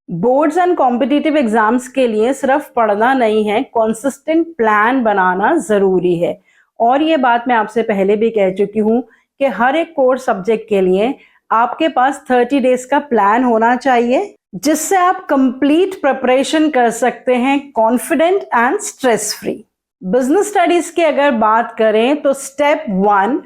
Boards and competitive exams के लिए सिर्फ पढ़ना नहीं है, कंसिस्टेंट प्लान बनाना जरूरी है। और ये बात मैं आपसे पहले भी कह चुकी हूँ कि हर एक कोर सब्जेक्ट के लिए आपके पास 30 डेज का प्लान होना चाहिए, जिससे आप कंप्लीट प्रिपरेशन कर सकते हैं confident and stress free. Business studies की अगर बात करें तो स्टेप 1,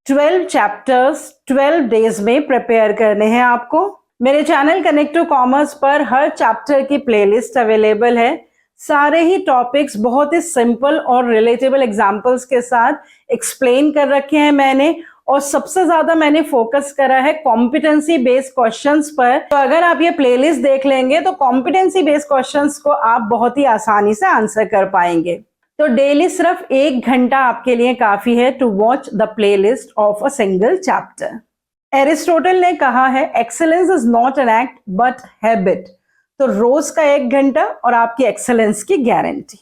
12 चैप्टर्स 12 डेज में प्रिपेयर करने हैं आपको। मेरे चैनल कनेक्ट टू कॉमर्स पर हर चैप्टर की प्लेलिस्ट अवेलेबल है। सारे ही टॉपिक्स बहुत ही सिंपल और रिलेटेबल एग्जांपल्स के साथ एक्सप्लेन कर रखे हैं मैंने, और सबसे ज्यादा मैंने फोकस करा है कॉम्पिटेंसी बेस्ड क्वेश्चंस पर। तो अगर आप ये प्लेलिस्ट देख लेंगे तो कॉम्पिटेंसी बेस्ड क्वेश्चंस को आप बहुत ही आसानी से आंसर कर पाएंगे। तो डेली सिर्फ 1 घंटा आपके लिए काफी है to watch the playlist of a single chapter. Aristotle ने कहा है excellence is not an act but habit. तो रोज का 1 घंटा और आपकी एक्सेलेंस की गारंटी।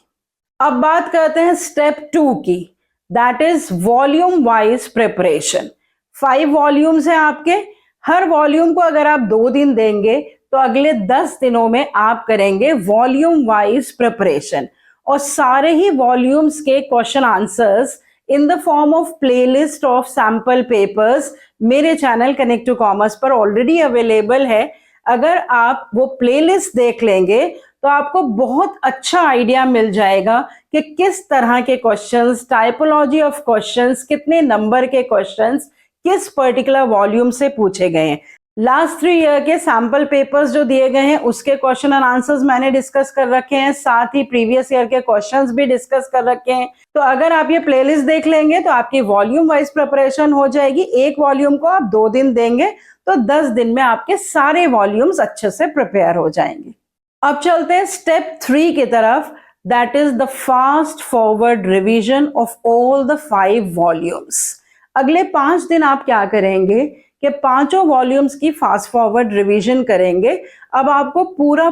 अब बात करते हैं स्टेप 2 की, that is volume wise preparation. 5 volumes हैं आपके। हर वॉल्यूम को अगर आप 2 दिन देंगे तो अगले 10 दिनों में आप करेंगे वॉल्यूम वाइज प्रिपरेशन, और सारे ही वॉल्यूम्स के question answers in the form of playlist of sample papers मेरे चैनल कनेक्ट टू कॉमर्स पर ऑलरेडी अवेलेबल है। अगर आप वो प्लेलिस्ट देख लेंगे तो आपको बहुत अच्छा आइडिया मिल जाएगा कि किस तरह के क्वेश्चंस, टाइपोलॉजी ऑफ क्वेश्चंस, कितने नंबर के क्वेश्चंस किस पर्टिकुलर वॉल्यूम से पूछे गए हैं। लास्ट 3 ईयर के सैंपल पेपर्स जो दिए गए हैं उसके क्वेश्चन एंड आंसर्स मैंने डिस्कस कर रखे हैं, साथ ही प्रीवियस ईयर के क्वेश्चंस भी डिस्कस कर रखे हैं। तो अगर आप ये प्लेलिस्ट देख लेंगे तो आपकी वॉल्यूम वाइज प्रिपरेशन हो जाएगी। एक वॉल्यूम को आप 2 दिन देंगे तो 10 दिन में आपके सारे वॉल्यूम्स अच्छे से प्रिपेयर हो जाएंगे। अब चलते हैं स्टेप 3 की तरफ, that is the fast forward revision of all the 5 volumes. अगले 5 दिन आप क्या करेंगे कि 5 वॉल्यूम्स की फास्ट फॉरवर्ड रिवीजन करेंगे। अब आपको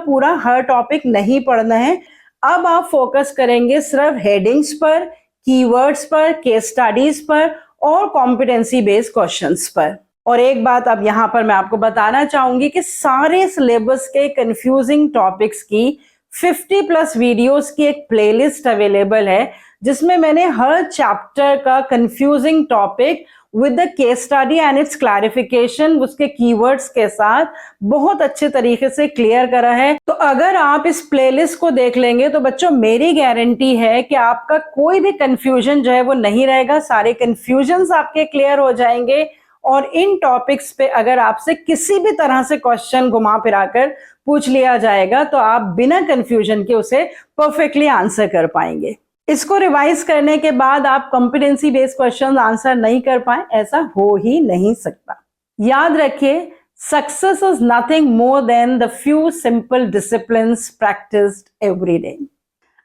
पूरा हर टॉपिक नहीं पढ़ना है। अब आप फोकस करेंगे सिर्फ हेडिंग्स पर, कीवर्ड्स पर, केस स्टडीज पर और कॉम्पिटेंसी बेस्ड क्वेश्चंस पर। और एक बात अब यहाँ पर मैं आपको बताना चाहूंगी कि सारे सिलेबस के कंफ्यूजिंग टॉपिक्स की 50+ वीडियोस की एक प्लेलिस्ट अवेलेबल है, जिसमें मैंने हर चैप्टर का confusing topic with the case study and it's clarification उसके कीवर्ड्स के साथ बहुत अच्छे तरीके से क्लियर करा है। तो अगर आप इस प्लेलिस्ट को देख लेंगे तो बच्चों मेरी गारंटी है कि आपका कोई भी कंफ्यूजन जो है वो नहीं रहेगा, सारे कंफ्यूजन्स आपके क्लियर हो जाएंगे। और इन टॉपिक्स पे अगर आपसे किसी भी तरह से क्वेश्चन घुमा फिराकर पूछ लिया जाएगा तो आप बिना कंफ्यूजन के उसे परफेक्टली आंसर कर पाएंगे। इसको रिवाइज करने के बाद आप कॉम्पिटेंसी बेस्ड क्वेश्चन आंसर नहीं कर पाए, ऐसा हो ही नहीं सकता। याद रखिए, success is nothing more than the few simple disciplines practised every day.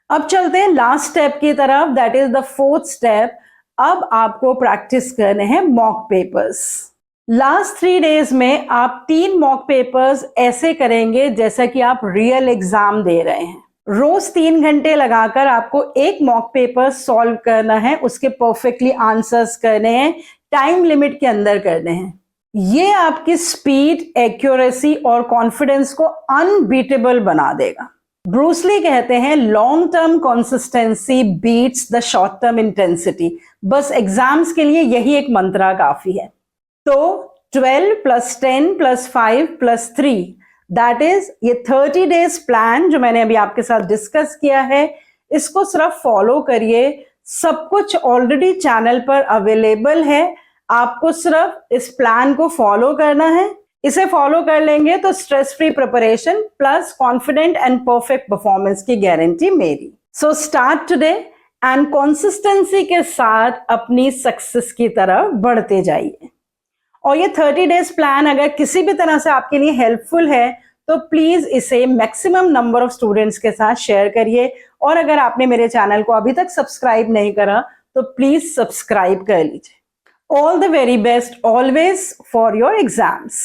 अब चलते हैं लास्ट स्टेप की तरफ, that is the 4th step. अब आपको प्रैक्टिस करने हैं मॉक पेपर्स। लास्ट 3 डेज में आप 3 मॉक पेपर्स ऐसे करेंगे जैसा कि आप रियल एग्जाम दे रहे हैं। रोज 3 घंटे लगाकर आपको एक मॉक पेपर सॉल्व करना है, उसके परफेक्टली आंसर्स करने हैं, टाइम लिमिट के अंदर करने हैं। ये आपकी स्पीड, एक्यूरेसी और कॉन्फिडेंस को अनबीटेबल बना देगा। ब्रूस ली कहते हैं long term consistency beats the short term intensity. बस एग्जाम्स के लिए यही एक मंत्रा काफी है। तो 12 + 10 + 5 + 3 दैट इज ये 30 डेज प्लान जो मैंने अभी आपके साथ डिस्कस किया है, इसको सिर्फ फॉलो करिए। सब कुछ ऑलरेडी चैनल पर अवेलेबल है, आपको सिर्फ इस प्लान को फॉलो करना है। इसे फॉलो कर लेंगे तो stress free preparation plus confident and perfect performance की गारंटी मेरी। So start today and consistency के साथ अपनी सक्सेस की तरफ बढ़ते जाइए। और ये 30 डेज प्लान अगर किसी भी तरह से आपके लिए हेल्पफुल है तो प्लीज इसे मैक्सिमम नंबर ऑफ स्टूडेंट्स के साथ शेयर करिए। और अगर आपने मेरे चैनल को अभी तक सब्सक्राइब नहीं करा तो प्लीज सब्सक्राइब कर लीजिए। All the very best always for your exams.